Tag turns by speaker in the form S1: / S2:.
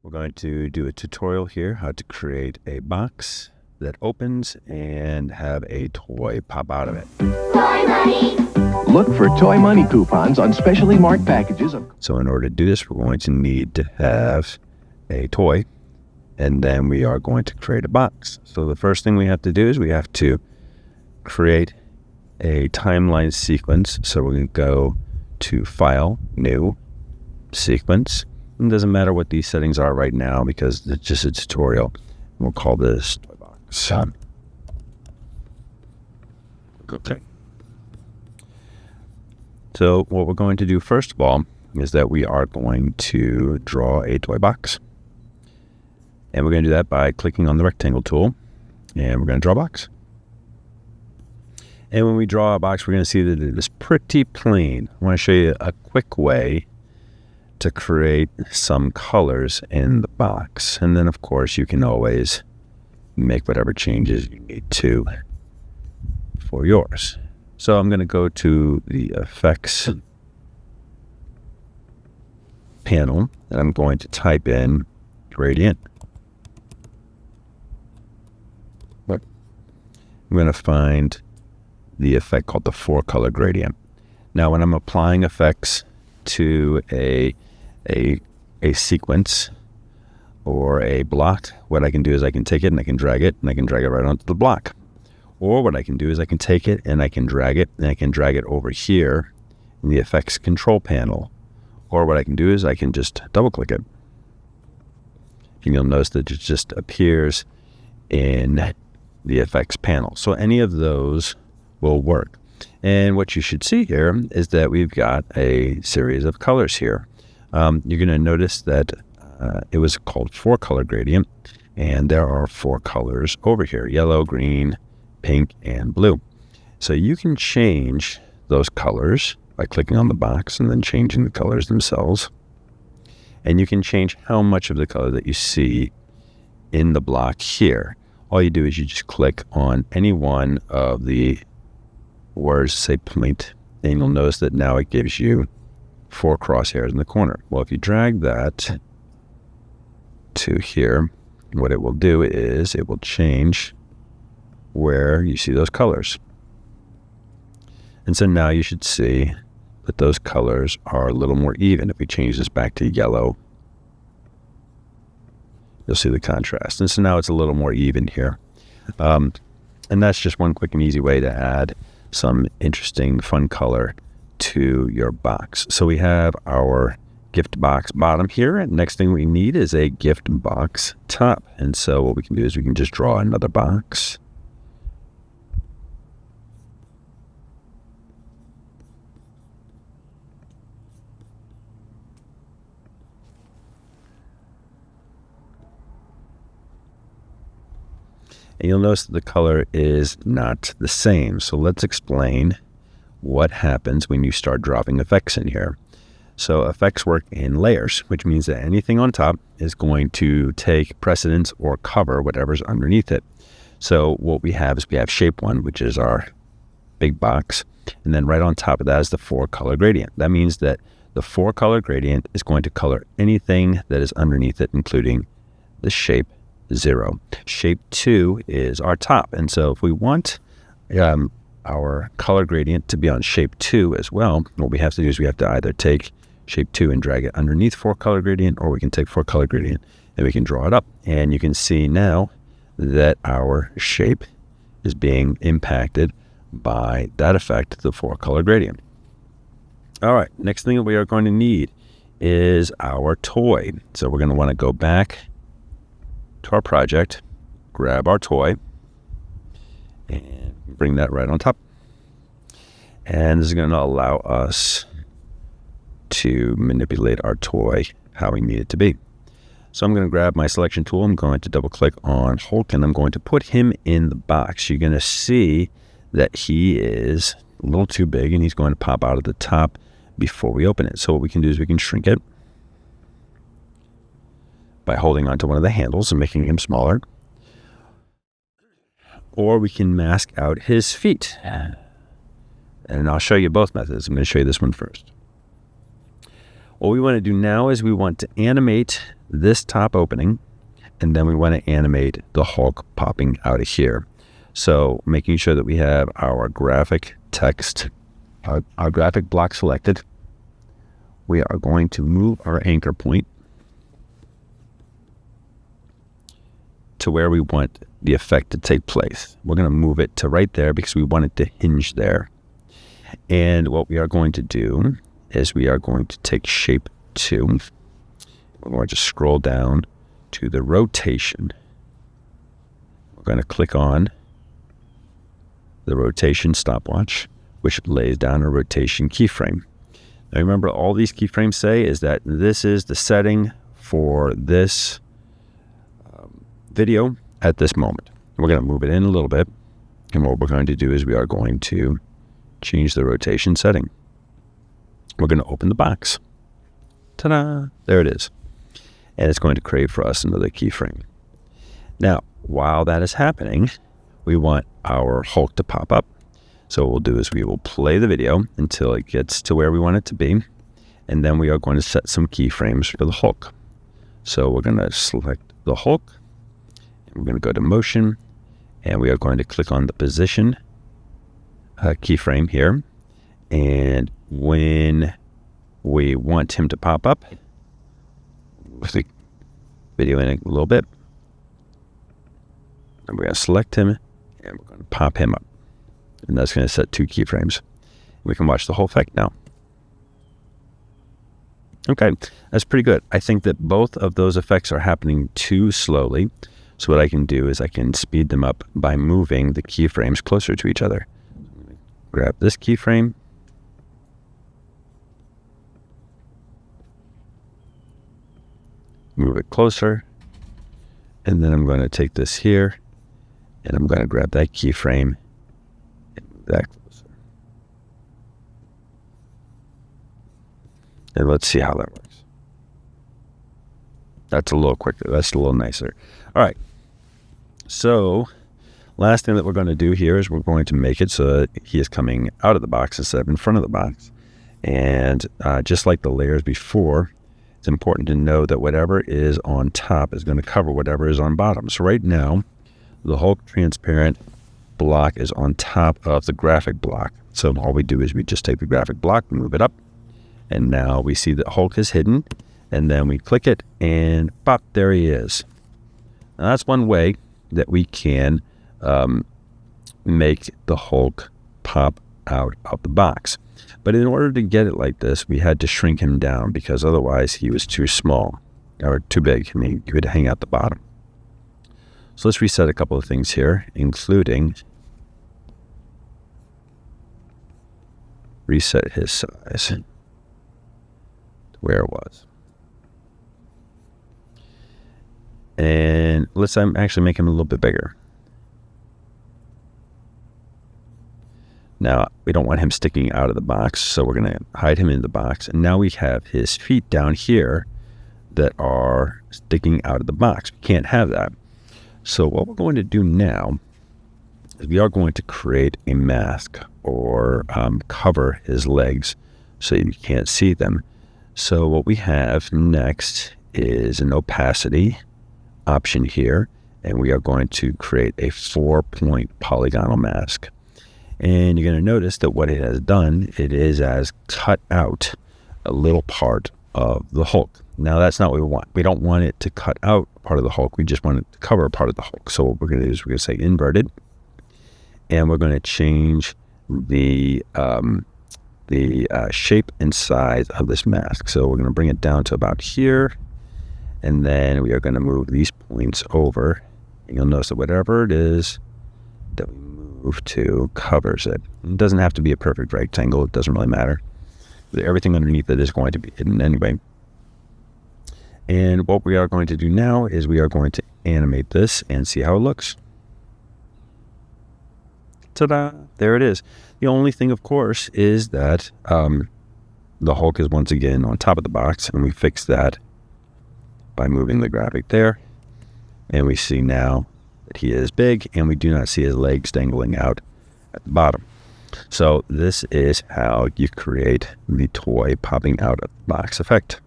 S1: We're going to do a tutorial here how to create a box that opens and have a toy pop out of it.
S2: Toy Money!
S3: Look for Toy Money coupons on specially marked packages.
S1: So in order to do this, we're going to need to have a toy, and then we are going to create a box. So the first thing we have to do is we have to create a timeline sequence. So we're going to go to File, New, Sequence. It doesn't matter what these settings are right now because it's just a tutorial. We'll call this toy box. Okay. So what we're going to do first of all is that we are going to draw a toy box. And we're going to do that by clicking on the rectangle tool. And we're going to draw a box. And when we draw a box, we're going to see that it is pretty plain. I want to show you a quick way to create some colors in the box. And then, of course, you can always make whatever changes you need to for yours. So I'm going to go to the Effects panel, and I'm going to type in Gradient. I'm going to find the effect called the 4-color gradient. Now, when I'm applying effects to a sequence or a block, what I can do is I can take it and I can drag it and I can drag it right onto the block. Or what I can do is I can take it and I can drag it and I can drag it over here in the effects control panel. Or what I can do is I can just double click it. And you'll notice that it just appears in the effects panel. So any of those will work. And what you should see here is that we've got a series of colors here. You're going to notice that it was called 4-color gradient, and there are 4 colors over here: yellow, green, pink, and blue. So you can change those colors by clicking on the box and then changing the colors themselves. And you can change how much of the color that you see in the block here. All you do is you just click on any one of the words, say point, and you'll notice that now it gives you 4 crosshairs in the corner. Well, if you drag that to here, what it will do is it will change where you see those colors. And so now you should see that those colors are a little more even. If we change this back to yellow, you'll see the contrast. And so now it's a little more even here. And that's just one quick and easy way to add some interesting, fun color to your box. So we have our gift box bottom here, and next thing we need is a gift box top. And so what we can do is we can just draw another box. And you'll notice that the color is not the same. So let's explain what happens when you start dropping effects in here. So effects work in layers, which means that anything on top is going to take precedence or cover whatever's underneath it. So what we have is we have shape 1, which is our big box. And then right on top of that is the 4-color gradient. That means that the 4-color gradient is going to color anything that is underneath it, including the shape 0. Shape 2 is our top. And so if we want our color gradient to be on shape 2 as well, what we have to do is we have to either take shape 2 and drag it underneath 4-color gradient, or we can take 4-color gradient and we can draw it up. And you can see now that our shape is being impacted by that effect, the 4-color gradient. All right, next thing we are going to need is our toy. So we're going to want to go back to our project, grab our toy, and bring that right on top. And this is going to allow us to manipulate our toy how we need it to be. So I'm going to grab my selection tool. I'm going to double click on Hulk, and I'm going to put him in the box. You're going to see that he is a little too big, and he's going to pop out of the top before we open it. So what we can do is we can shrink it by holding onto one of the handles and making him smaller. Or we can mask out his feet. And I'll show you both methods. I'm going to show you this one first. What we want to do now is we want to animate this top opening, and then we want to animate the Hulk popping out of here. So making sure that we have our graphic text, our graphic block selected, we are going to move our anchor point to where we want the effect to take place. We're going to move it to right there because we want it to hinge there. And what we are going to do is we are going to take shape 2. We're going to scroll down to the rotation. We're going to click on the rotation stopwatch, which lays down a rotation keyframe. Now remember, all these keyframes say is that this is the setting for this video at this moment. We're going to move it in a little bit, and what we're going to do is we are going to change the rotation setting. We're going to open the box. Ta-da! There it is. And it's going to create for us another keyframe. Now, while that is happening, we want our Hulk to pop up. So what we'll do is we will play the video until it gets to where we want it to be, and then we are going to set some keyframes for the Hulk. So we're going to select the Hulk, and we're going to go to motion, and we are going to click on the position keyframe here. And when we want him to pop up, with the video in a little bit, and we're going to select him, and we're going to pop him up. And that's going to set 2 keyframes. We can watch the whole effect now. Okay, that's pretty good. I think that both of those effects are happening too slowly. So what I can do is I can speed them up by moving the keyframes closer to each other. Grab this keyframe. Move it closer. And then I'm going to take this here, and I'm going to grab that keyframe and move that closer. And let's see how that works. That's a little quicker. That's a little nicer. All right. So last thing that we're going to do here is we're going to make it so that he is coming out of the box instead of in front of the box. And just like the layers before, it's important to know that whatever is on top is going to cover whatever is on bottom. So right now, the Hulk transparent block is on top of the graphic block. So all we do is we just take the graphic block, move it up, and now we see that Hulk is hidden, and then we click it, and pop, there he is. Now that's one way that we can make the Hulk pop out of the box. But in order to get it like this, we had to shrink him down because otherwise he was too small or too big. I mean, he would hang out the bottom. So let's reset a couple of things here, including reset his size to where it was. And let's actually make him a little bit bigger. Now, we don't want him sticking out of the box, so we're going to hide him in the box. And now we have his feet down here that are sticking out of the box. We can't have that. So what we're going to do now is we are going to create a mask or cover his legs so you can't see them. So what we have next is an opacity option here, and we are going to create a 4-point polygonal mask. And you're going to notice that what it has done, it is as cut out a little part of the Hulk. Now, that's not what we want. We don't want it to cut out part of the Hulk. We just want it to cover a part of the Hulk. So what we're going to do is we're going to say inverted, and we're going to change the shape and size of this mask. So we're going to bring it down to about here, and then we are going to move these points over. And you'll notice that whatever it is that we move to covers it. It doesn't have to be a perfect rectangle. It doesn't really matter. Everything underneath it is going to be hidden anyway. And what we are going to do now is we are going to animate this and see how it looks. Ta-da! There it is. The only thing, of course, is that the Hulk is once again on top of the box, and we fix that by moving the graphic there. And we see now that he is big, and we do not see his legs dangling out at the bottom. So this is how you create the toy popping out of the box effect.